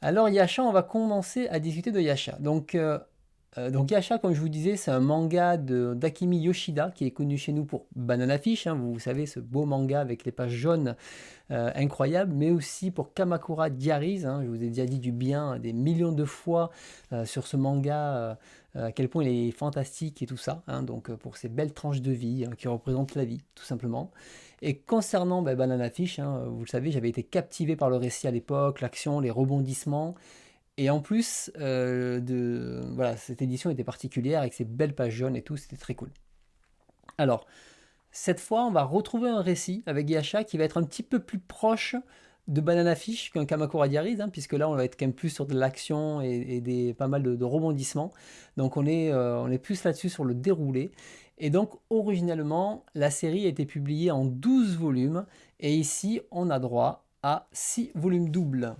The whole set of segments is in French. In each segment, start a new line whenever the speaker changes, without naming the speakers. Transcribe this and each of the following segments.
Alors Yasha, on va commencer à discuter de Yasha. Donc Yasha, comme je vous disais, c'est un manga d'Akimi Yoshida qui est connu chez nous pour Banana Fish, hein, vous savez, ce beau manga avec les pages jaunes incroyables, mais aussi pour Kamakura Diaries, hein, je vous ai déjà dit du bien des millions de fois sur ce manga, à quel point il est fantastique et tout ça, hein, donc pour ces belles tranches de vie hein, qui représentent la vie, tout simplement. Et concernant Banana Fish, hein, vous le savez, j'avais été captivé par le récit à l'époque, l'action, les rebondissements. Et en plus, voilà, cette édition était particulière avec ses belles pages jaunes et tout, c'était très cool. Alors, cette fois, on va retrouver un récit avec Yasha qui va être un petit peu plus proche de Banana Fish qu'un Kamakura Diaries, hein, puisque là, on va être quand même plus sur de l'action et pas mal de rebondissements. Donc, on est plus là-dessus sur le déroulé. Et donc, originellement, la série a été publiée en 12 volumes. Et ici, on a droit à 6 volumes doubles.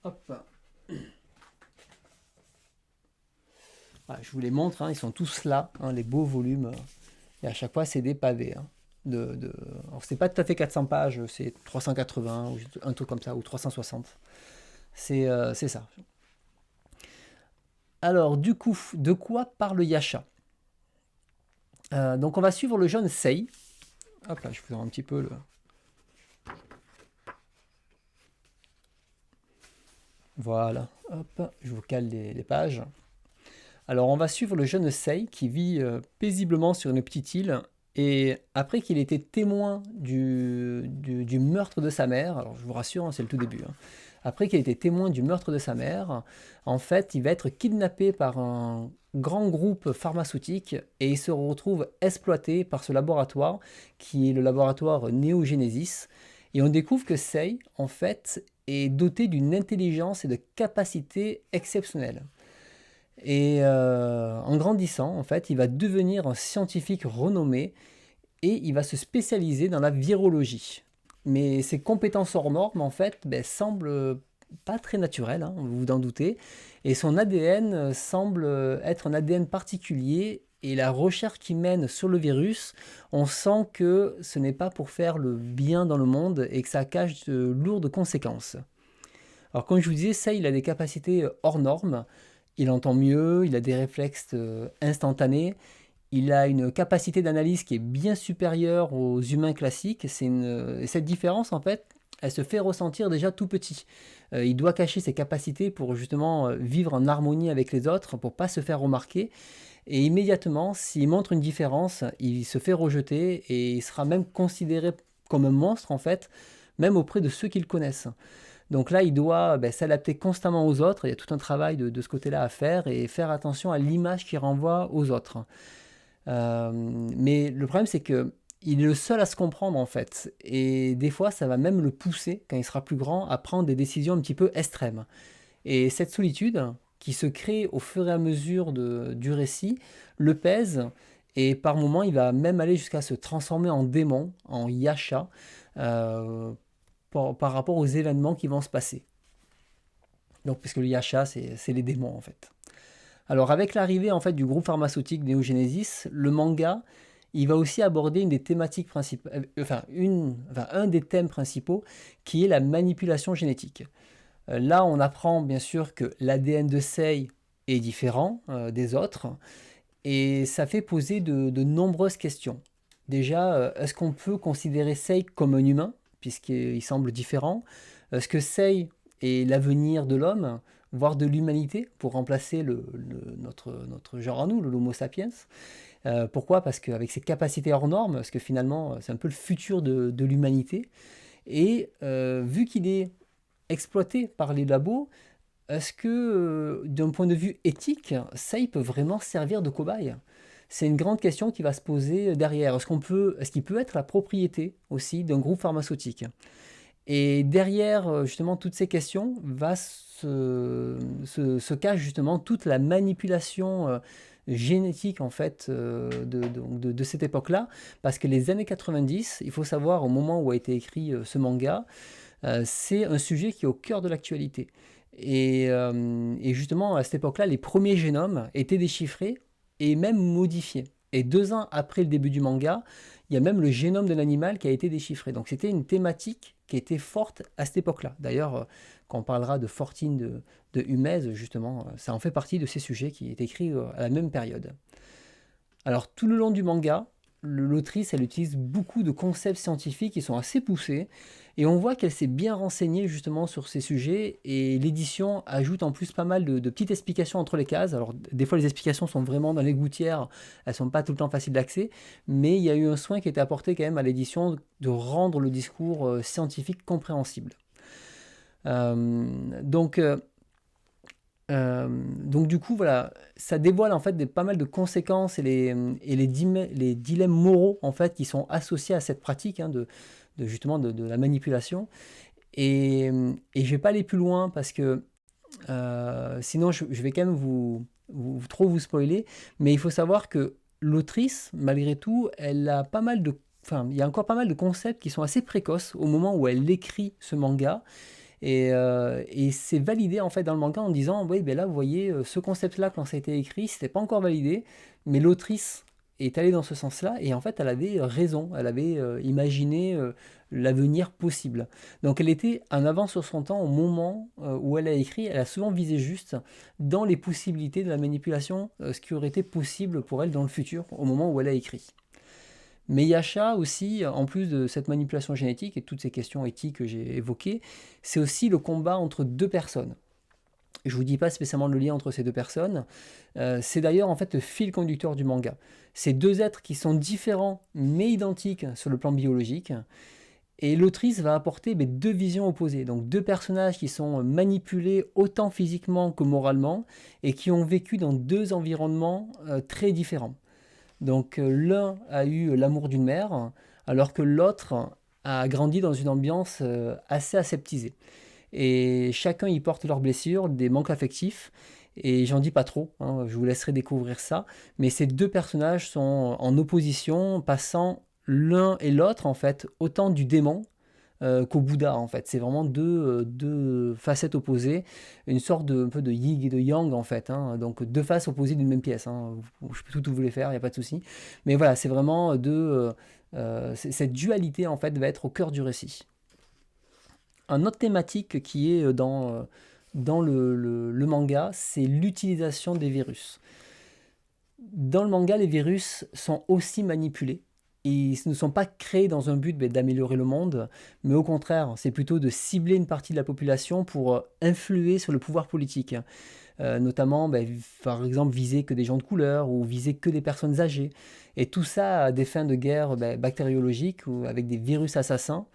Hop. Voilà, je vous les montre, hein, ils sont tous là, hein, les beaux volumes. Et à chaque fois, c'est des pavés. Hein, Alors, c'est pas tout à fait 400 pages, c'est 380 ou un truc comme ça, ou 360. C'est ça. Alors, du coup, de quoi parle Yasha? Donc, on va suivre le jeune Sei. Hop là, je vous en un petit peu le. Voilà, hop, je vous cale les pages. Alors, on va suivre le jeune Sei qui vit paisiblement sur une petite île. Et après qu'il ait été témoin du meurtre de sa mère, alors je vous rassure, hein, c'est le tout début. Hein. Après qu'il ait été témoin du meurtre de sa mère, en fait, il va être kidnappé par un grand groupe pharmaceutique et il se retrouve exploité par ce laboratoire qui est le laboratoire Neogenesis. Et on découvre que Sei, en fait, est doté d'une intelligence et de capacités exceptionnelles. Et en grandissant, en fait, il va devenir un scientifique renommé et il va se spécialiser dans la virologie. Mais ses compétences hors normes, en fait, semblent pas très naturelles, hein, vous vous en doutez. Et son ADN semble être un ADN particulier. Et la recherche qu'il mène sur le virus, on sent que ce n'est pas pour faire le bien dans le monde et que ça cache de lourdes conséquences. Alors, comme je vous disais, ça, il a des capacités hors normes. Il entend mieux, il a des réflexes instantanés, il a une capacité d'analyse qui est bien supérieure aux humains classiques. Et cette différence, en fait, elle se fait ressentir déjà tout petit. Il doit cacher ses capacités pour justement vivre en harmonie avec les autres, pour pas se faire remarquer. Et immédiatement, s'il montre une différence, il se fait rejeter et il sera même considéré comme un monstre, en fait, même auprès de ceux qui le connaissent. Donc là, il doit s'adapter constamment aux autres. Il y a tout un travail de ce côté-là à faire et faire attention à l'image qu'il renvoie aux autres. Mais le problème, c'est que il est le seul à se comprendre en fait. Et des fois, ça va même le pousser, quand il sera plus grand, à prendre des décisions un petit peu extrêmes. Et cette solitude, qui se crée au fur et à mesure du récit, le pèse. Et par moments, il va même aller jusqu'à se transformer en démon, en Yasha, euh, par rapport aux événements qui vont se passer. Donc, puisque le Yasha, c'est les démons en fait. Alors, avec l'arrivée en fait du groupe pharmaceutique Neogenesis, le manga, il va aussi aborder une des thématiques principales, un des thèmes principaux, qui est la manipulation génétique. Là, on apprend bien sûr que l'ADN de Sei est différent des autres, et ça fait poser de nombreuses questions. Déjà, est-ce qu'on peut considérer Sei comme un humain, puisqu'il semble différent? Est-ce que Sei est l'avenir de l'homme, voire de l'humanité, pour remplacer notre genre à nous, l'Homo sapiens? Pourquoi? Parce qu'avec ses capacités hors normes, parce que finalement, c'est un peu le futur de l'humanité. Et vu qu'il est exploité par les labos, est-ce que, d'un point de vue éthique, ça, il peut vraiment servir de cobaye? C'est une grande question qui va se poser derrière. Est-ce qu'il peut être la propriété aussi d'un groupe pharmaceutique? Et derrière justement toutes ces questions se cache justement toute la manipulation génétique en fait de cette époque-là, parce que les années 90, il faut savoir au moment où a été écrit ce manga, c'est un sujet qui est au cœur de l'actualité. Et justement, à cette époque-là, les premiers génomes étaient déchiffrés et même modifiés. Et 2 ans après le début du manga, il y a même le génome de l'animal qui a été déchiffré. Donc c'était une thématique qui était forte à cette époque-là. D'ailleurs, quand on parlera de Fortine de Humez, justement, ça en fait partie de ces sujets qui est écrit à la même période. Alors tout le long du manga, l'autrice, elle utilise beaucoup de concepts scientifiques qui sont assez poussés, et on voit qu'elle s'est bien renseignée justement sur ces sujets, et l'édition ajoute en plus pas mal de petites explications entre les cases. Alors des fois les explications sont vraiment dans les gouttières, elles sont pas tout le temps faciles d'accès, mais il y a eu un soin qui a été apporté quand même à l'édition de rendre le discours scientifique compréhensible. Donc donc du coup, voilà, ça dévoile en fait pas mal de conséquences et les dilemmes moraux en fait qui sont associés à cette pratique hein, justement de la manipulation. Et je vais pas aller plus loin parce que sinon je vais quand même trop vous spoiler. Mais il faut savoir que l'autrice, malgré tout, elle a pas mal de, enfin, il y a encore pas mal de concepts qui sont assez précoces au moment où elle écrit ce manga. Et c'est validé en fait dans le manga en disant oui ben là vous voyez ce concept là quand ça a été écrit c'était pas encore validé mais l'autrice est allée dans ce sens là et en fait elle avait raison, elle avait imaginé l'avenir possible, donc elle était en avance sur son temps au moment où elle a écrit. Elle a souvent visé juste dans les possibilités de la manipulation, ce qui aurait été possible pour elle dans le futur au moment où elle a écrit. Mais Yasha aussi, en plus de cette manipulation génétique et toutes ces questions éthiques que j'ai évoquées, c'est aussi le combat entre deux personnes. Je ne vous dis pas spécialement le lien entre ces deux personnes. C'est d'ailleurs en fait le fil conducteur du manga. C'est deux êtres qui sont différents mais identiques sur le plan biologique. Et l'autrice va apporter deux visions opposées. Donc deux personnages qui sont manipulés autant physiquement que moralement et qui ont vécu dans deux environnements très différents. Donc l'un a eu l'amour d'une mère, alors que l'autre a grandi dans une ambiance assez aseptisée. Et chacun y porte leurs blessures, des manques affectifs, et j'en dis pas trop, hein, je vous laisserai découvrir ça. Mais ces deux personnages sont en opposition, passant l'un et l'autre en fait autant du démon qu'au Bouddha en fait. C'est vraiment deux facettes opposées, une sorte un peu de yin et de yang en fait, hein. Donc deux faces opposées d'une même pièce, hein. Je peux tout vous les faire, il n'y a pas de souci. Mais voilà, c'est vraiment cette dualité en fait va être au cœur du récit. Un autre thématique qui est dans le manga, c'est l'utilisation des virus. Dans le manga, les virus sont aussi manipulés. Ils ne sont pas créés dans un but d'améliorer le monde, mais au contraire, c'est plutôt de cibler une partie de la population pour influer sur le pouvoir politique. Notamment, par exemple, viser que des gens de couleur ou viser que des personnes âgées. Et tout ça à des fins de guerre bactériologique ou avec des virus assassins.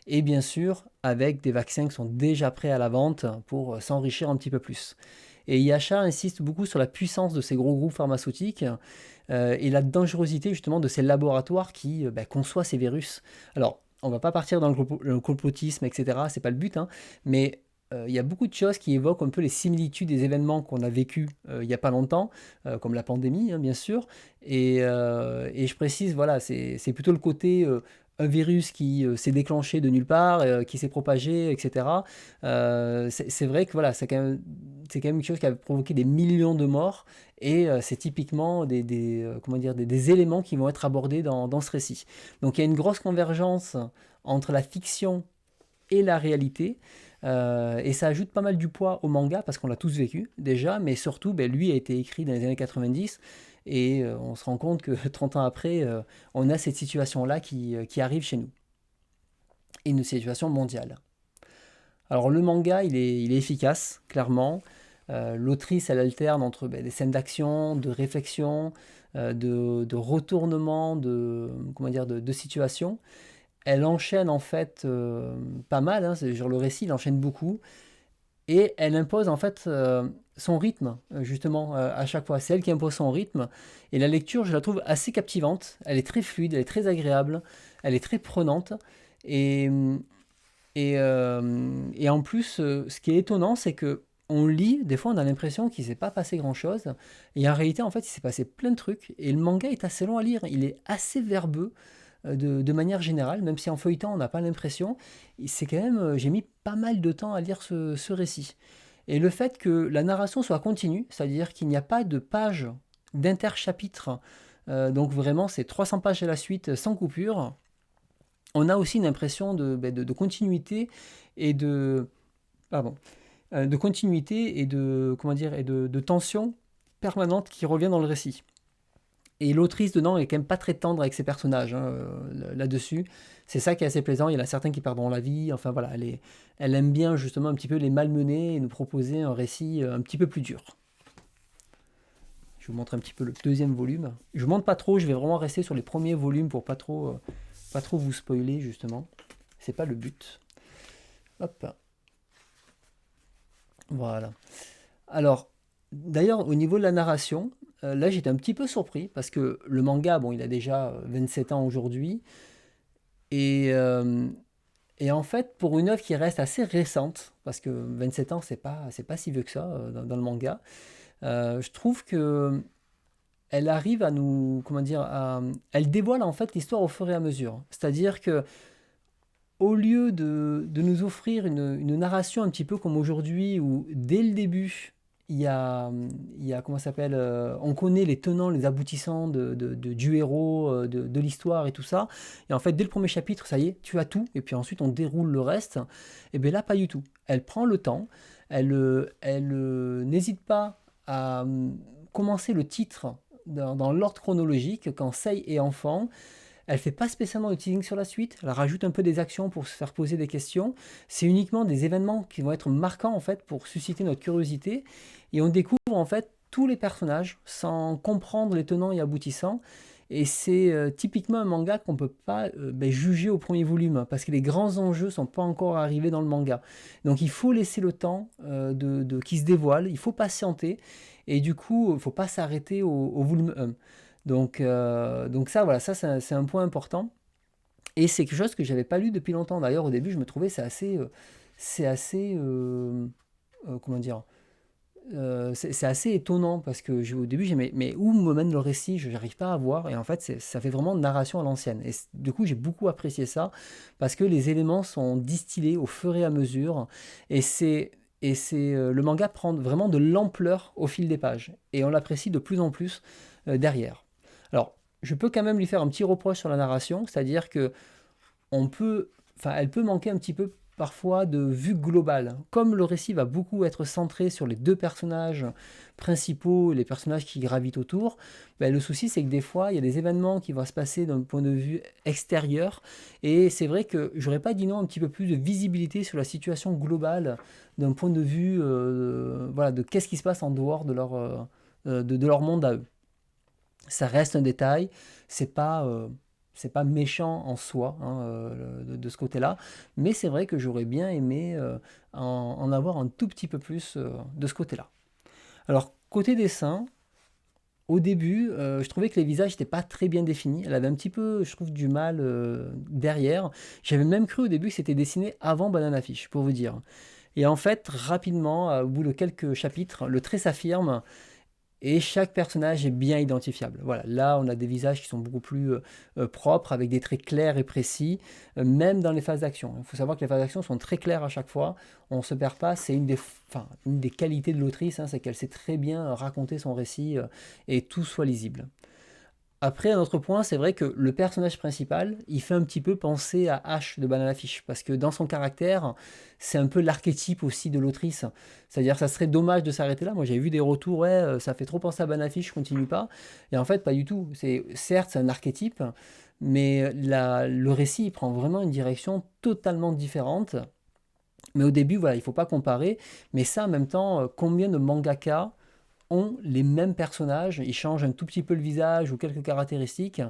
Et bien sûr, avec des vaccins qui sont déjà prêts à la vente pour s'enrichir un petit peu plus. Et Yasha insiste beaucoup sur la puissance de ces gros groupes pharmaceutiques et la dangerosité justement de ces laboratoires qui conçoivent ces virus. Alors, on ne va pas partir dans le complotisme, etc. C'est pas le but, hein, mais il y a beaucoup de choses qui évoquent un peu les similitudes des événements qu'on a vécus il n'y a pas longtemps, comme la pandémie, hein, bien sûr. Et je précise, voilà, c'est plutôt le côté un virus qui s'est déclenché de nulle part, qui s'est propagé, etc. C'est vrai que voilà, c'est quand même quelque chose qui a provoqué des millions de morts, et c'est typiquement comment dire, des éléments qui vont être abordés dans ce récit. Donc il y a une grosse convergence entre la fiction et la réalité. Et ça ajoute pas mal du poids au manga parce qu'on l'a tous vécu déjà, mais surtout, lui a été écrit dans les années 90 et on se rend compte que 30 ans après, on a cette situation-là qui arrive chez nous. Et une situation mondiale. Alors le manga, il est efficace, clairement. L'autrice, elle alterne entre des scènes d'action, de réflexion, de retournement, comment dire, de situation. Elle enchaîne en fait pas mal, hein, genre le récit, il enchaîne beaucoup, et elle impose en fait son rythme, justement, à chaque fois. C'est elle qui impose son rythme, et la lecture, je la trouve assez captivante. Elle est très fluide, elle est très agréable, elle est très prenante, et, et en plus, ce qui est étonnant, c'est que on lit, des fois on a l'impression qu'il ne s'est pas passé grand-chose, et en réalité, en fait, il s'est passé plein de trucs, et le manga est assez long à lire, il est assez verbeux, de manière générale, même si en feuilletant on n'a pas l'impression, c'est quand même, j'ai mis pas mal de temps à lire ce récit. Et le fait que la narration soit continue, c'est-à-dire qu'il n'y a pas de page d'interchapitre Donc vraiment, c'est 300 pages à la suite sans coupure. On a aussi une impression de continuité et pardon, de continuité et comment dire, et de tension permanente qui revient dans le récit. Et l'autrice dedans est quand même pas très tendre avec ses personnages, hein, là-dessus. C'est ça qui est assez plaisant. Il y en a certains qui perdront la vie. Enfin voilà, elle aime bien justement un petit peu les malmener et nous proposer un récit un petit peu plus dur. Je vous montre un petit peu le deuxième volume. Je ne montre pas trop, je vais vraiment rester sur les premiers volumes pour pas trop vous spoiler justement. C'est pas le but. Hop. Voilà. Alors, d'ailleurs, au niveau de la narration, là j'étais un petit peu surpris parce que le manga, bon, il a déjà 27 ans aujourd'hui. Et, euh, et en fait, pour une œuvre qui reste assez récente, parce que 27 ans, c'est pas si vieux que ça dans le manga, je trouve que elle arrive à nous, comment dire, elle dévoile en fait l'histoire au fur et à mesure. C'est-à-dire que au lieu de nous offrir une narration un petit peu comme aujourd'hui, où dès le début, il y a comment ça s'appelle, on connaît les tenants, les aboutissants du héros, de l'histoire et tout ça. Et en fait, dès le premier chapitre, ça y est, tu as tout. Et puis ensuite, on déroule le reste. Et bien là, pas du tout. Elle prend le temps. Elle n'hésite pas à commencer le titre dans l'ordre chronologique quand Sei est enfant. Elle fait pas spécialement de teasing sur la suite, elle rajoute un peu des actions pour se faire poser des questions. C'est uniquement des événements qui vont être marquants en fait pour susciter notre curiosité et on découvre en fait tous les personnages sans comprendre les tenants et aboutissants. Et c'est typiquement un manga qu'on ne peut pas juger au premier volume parce que les grands enjeux ne sont pas encore arrivés dans le manga. Donc il faut laisser le temps qui se dévoile, il faut patienter et du coup il ne faut pas s'arrêter au volume 1. Donc ça, voilà, ça c'est un point important. Et c'est quelque chose que j'avais pas lu depuis longtemps. D'ailleurs, au début, je me trouvais c'est assez, comment dire, c'est assez étonnant parce que au début, j'ai mais où me mène le récit, je n'arrive pas à voir. Et en fait, ça fait vraiment narration à l'ancienne. Et du coup, j'ai beaucoup apprécié ça parce que les éléments sont distillés au fur et à mesure. Et le manga prend vraiment de l'ampleur au fil des pages. Et on l'apprécie de plus en plus derrière. Alors, je peux quand même lui faire un petit reproche sur la narration, c'est-à-dire que elle peut manquer un petit peu parfois de vue globale. Comme le récit va beaucoup être centré sur les deux personnages principaux, les personnages qui gravitent autour, le souci c'est que des fois il y a des événements qui vont se passer d'un point de vue extérieur et c'est vrai que j'aurais pas dit non un petit peu plus de visibilité sur la situation globale d'un point de vue voilà, de qu'est-ce qui se passe en dehors de leur monde à eux. Ça reste un détail, c'est pas méchant en soi hein, de ce côté-là, mais c'est vrai que j'aurais bien aimé en avoir un tout petit peu plus de ce côté-là. Alors, côté dessin, au début, je trouvais que les visages n'étaient pas très bien définis. Elle avait un petit peu, je trouve, du mal derrière. J'avais même cru au début que c'était dessiné avant Banana Fish, pour vous dire. Et en fait, rapidement, au bout de quelques chapitres, le trait s'affirme et chaque personnage est bien identifiable. Voilà, là on a des visages qui sont beaucoup plus propres, avec des traits clairs et précis, même dans les phases d'action. Il faut savoir que les phases d'action sont très claires à chaque fois, on ne se perd pas, c'est une des qualités de l'autrice, hein, c'est qu'elle sait très bien raconter son récit et tout soit lisible. Après, un autre point, c'est vrai que le personnage principal, il fait un petit peu penser à Ash de Banana Fish, parce que dans son caractère, c'est un peu l'archétype aussi de l'autrice. C'est-à-dire, ça serait dommage de s'arrêter là. Moi, j'avais vu des retours, ouais, ça fait trop penser à Banana Fish, je continue pas. Et en fait, pas du tout. Certes, c'est un archétype, mais le récit, il prend vraiment une direction totalement différente. Mais au début, voilà, il faut pas comparer. Mais ça, en même temps, combien de mangaka ont les mêmes personnages, ils changent un tout petit peu le visage ou quelques caractéristiques,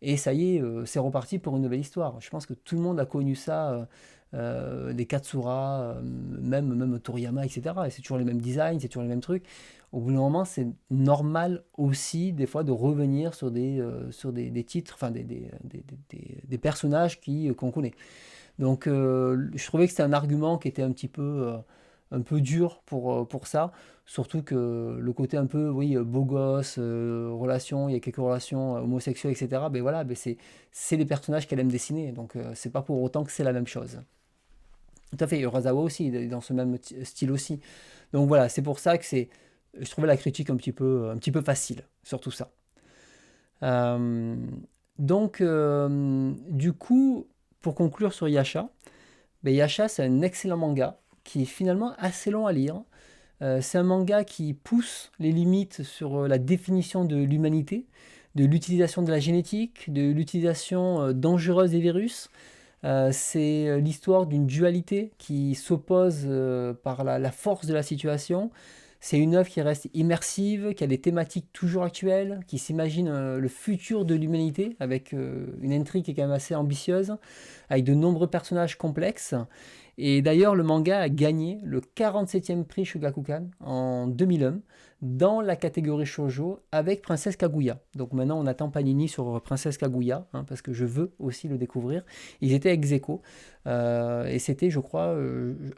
et ça y est, c'est reparti pour une nouvelle histoire. Je pense que tout le monde a connu ça, les Katsura, même Toriyama, etc. Et c'est toujours les mêmes designs, c'est toujours les mêmes trucs. Au bout d'un moment, c'est normal aussi, des fois, de revenir sur des titres, enfin des personnages qu'on connaît. Donc, je trouvais que c'était un argument qui était un peu dur pour ça. Surtout que le côté un peu, oui, beau gosse, relation, il y a quelques relations homosexuelles, etc. Ben voilà, c'est les personnages qu'elle aime dessiner. Donc, c'est pas pour autant que c'est la même chose. Tout à fait, Urasawa aussi, il est dans ce même style aussi. Donc voilà, c'est pour ça que je trouvais la critique un petit peu facile sur tout ça. Euh, du coup, pour conclure sur Yasha, ben Yasha, c'est un excellent manga qui est finalement assez long à lire. C'est un manga qui pousse les limites sur la définition de l'humanité, de l'utilisation de la génétique, de l'utilisation dangereuse des virus. C'est l'histoire d'une dualité qui s'oppose par la force de la situation. C'est une œuvre qui reste immersive, qui a des thématiques toujours actuelles, qui s'imagine le futur de l'humanité avec une intrigue qui est quand même assez ambitieuse, avec de nombreux personnages complexes. Et d'ailleurs, le manga a gagné le 47e prix Shogakukan en 2001 dans la catégorie shoujo avec Princesse Kaguya. Donc maintenant, on attend Panini sur Princesse Kaguya, hein, parce que je veux aussi le découvrir. Ils étaient ex aequo, et c'était, je crois,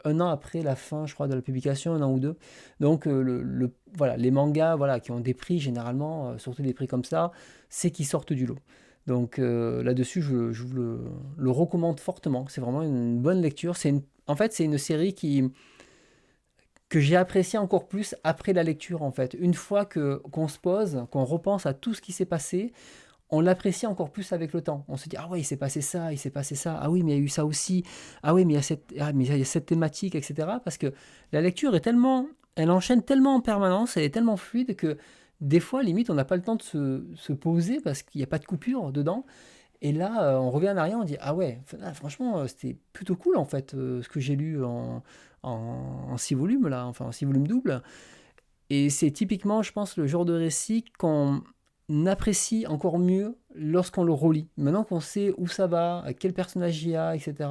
un an après la fin, je crois, de la publication, un an ou deux. Donc voilà, les mangas, voilà, qui ont des prix généralement, surtout des prix comme ça, c'est qu'ils sortent du lot. Donc là-dessus, je vous le recommande fortement. C'est vraiment une bonne lecture. En fait, c'est une série que j'ai appréciée encore plus après la lecture. En fait, une fois qu'on se pose, qu'on repense à tout ce qui s'est passé, on l'apprécie encore plus avec le temps. On se dit, ah ouais, il s'est passé ça, il s'est passé ça. Ah oui, mais il y a eu ça aussi. Ah oui, mais il y a cette thématique, etc. Parce que la lecture est tellement, elle enchaîne tellement en permanence, elle est tellement fluide que des fois, limite, on n'a pas le temps de se poser parce qu'il n'y a pas de coupure dedans. Et là, on revient en arrière, on dit, ah ouais, franchement, c'était plutôt cool en fait, ce que j'ai lu en 6 volumes, là, enfin en 6 volumes doubles. Et c'est typiquement, je pense, le genre de récit qu'on apprécie encore mieux lorsqu'on le relit. Maintenant qu'on sait où ça va, à quel personnage il y a, etc.,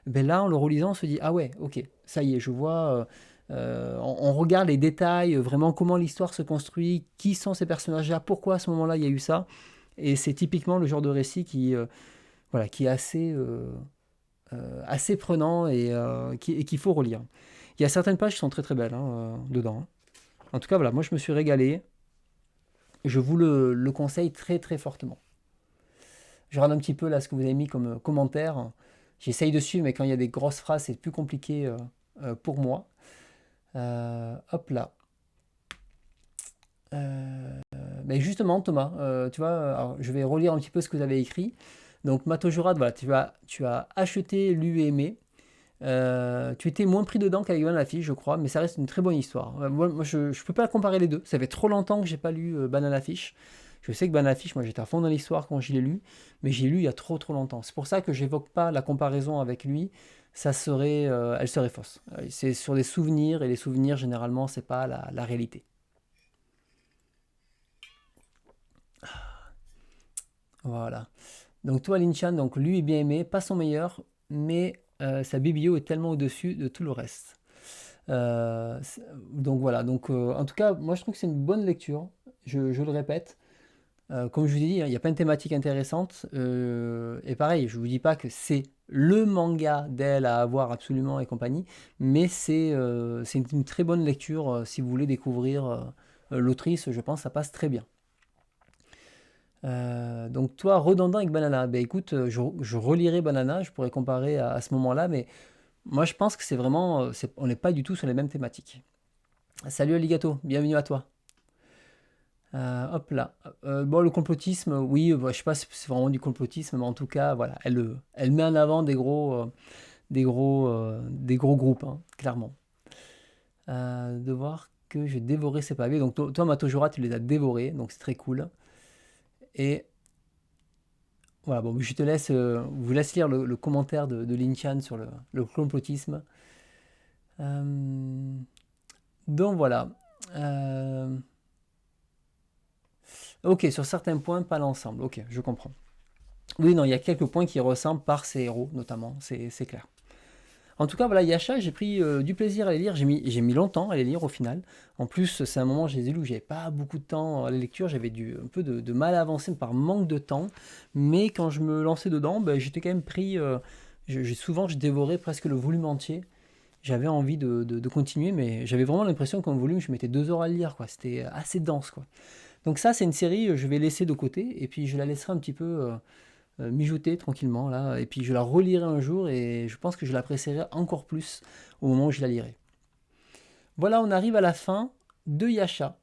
ben là, en le relisant, on se dit, ah ouais, ok, ça y est, je vois. On regarde les détails, vraiment comment l'histoire se construit, qui sont ces personnages-là, pourquoi à ce moment-là il y a eu ça. Et c'est typiquement le genre de récit voilà, qui est assez prenant et qu'il faut relire. Il y a certaines pages qui sont très très belles, hein, dedans. En tout cas, voilà, moi je me suis régalé. Je vous le conseille très très fortement. Je regarde un petit peu là ce que vous avez mis comme commentaire. J'essaye de suivre, mais quand il y a des grosses phrases, c'est plus compliqué pour moi. Hop là. Mais justement, Thomas, tu vois, alors, je vais relire un petit peu ce que vous avez écrit. Donc, Matojurad, voilà, tu as acheté, lu et aimé. Tu étais moins pris dedans qu'avec Banana Fish, je crois, mais ça reste une très bonne histoire. Moi, je ne peux pas comparer les deux. Ça fait trop longtemps que j'ai pas lu Banana Fish. Je sais que Banana Fish, moi, j'étais à fond dans l'histoire quand je l'ai lu, mais j'ai lu il y a trop trop longtemps. C'est pour ça que j'évoque pas la comparaison avec lui. Elle serait fausse. C'est sur des souvenirs, et les souvenirs, généralement, c'est pas la réalité. Voilà. Donc toi, Linchan, donc lui est bien aimé, pas son meilleur, mais sa BBO est tellement au-dessus de tout le reste. Donc voilà, donc en tout cas, moi je trouve que c'est une bonne lecture, je le répète. Comme je vous ai dit, hein, il n'y a pas une thématique intéressante. Et pareil, je ne vous dis pas que c'est le manga d'elle à avoir absolument et compagnie, mais c'est une très bonne lecture si vous voulez découvrir l'autrice, je pense que ça passe très bien. Donc toi, redondant avec Banana, ben écoute, je relirai Banana, je pourrais comparer à ce moment-là, mais moi je pense que c'est vraiment, on n'est pas du tout sur les mêmes thématiques. Salut Alligato, bienvenue à toi. Hop là. Bon, le complotisme, oui, je sais pas si c'est vraiment du complotisme, mais en tout cas, voilà, elle met en avant des gros groupes, hein, clairement. De voir que j'ai dévoré ces pavés. Donc toi, Matojura, tu les as dévorés, donc c'est très cool. Et voilà, bon, vous laisse lire le commentaire de Lin Chan sur le complotisme. Euh, donc voilà. Euh, ok, sur certains points, pas l'ensemble. Ok, je comprends. Oui, non, il y a quelques points qui ressemblent par ses héros, notamment, c'est clair. En tout cas, voilà, Yasha, j'ai pris du plaisir à les lire. J'ai mis longtemps à les lire au final. En plus, c'est un moment, je les ai lus, j'avais pas beaucoup de temps à la lecture. J'avais un peu de mal à avancer par manque de temps. Mais quand je me lançais dedans, ben, j'étais quand même pris. Souvent, je dévorais presque le volume entier. J'avais envie de continuer, mais j'avais vraiment l'impression qu'un volume, je mettais 2 heures à le lire, quoi. C'était assez dense, quoi. Donc ça, c'est une série, je vais laisser de côté. Et puis, je la laisserai un petit peu mijoter tranquillement là, et puis je la relirai un jour et je pense que je l'apprécierai encore plus au moment où je la lirai. Voilà, on arrive à la fin de Yasha.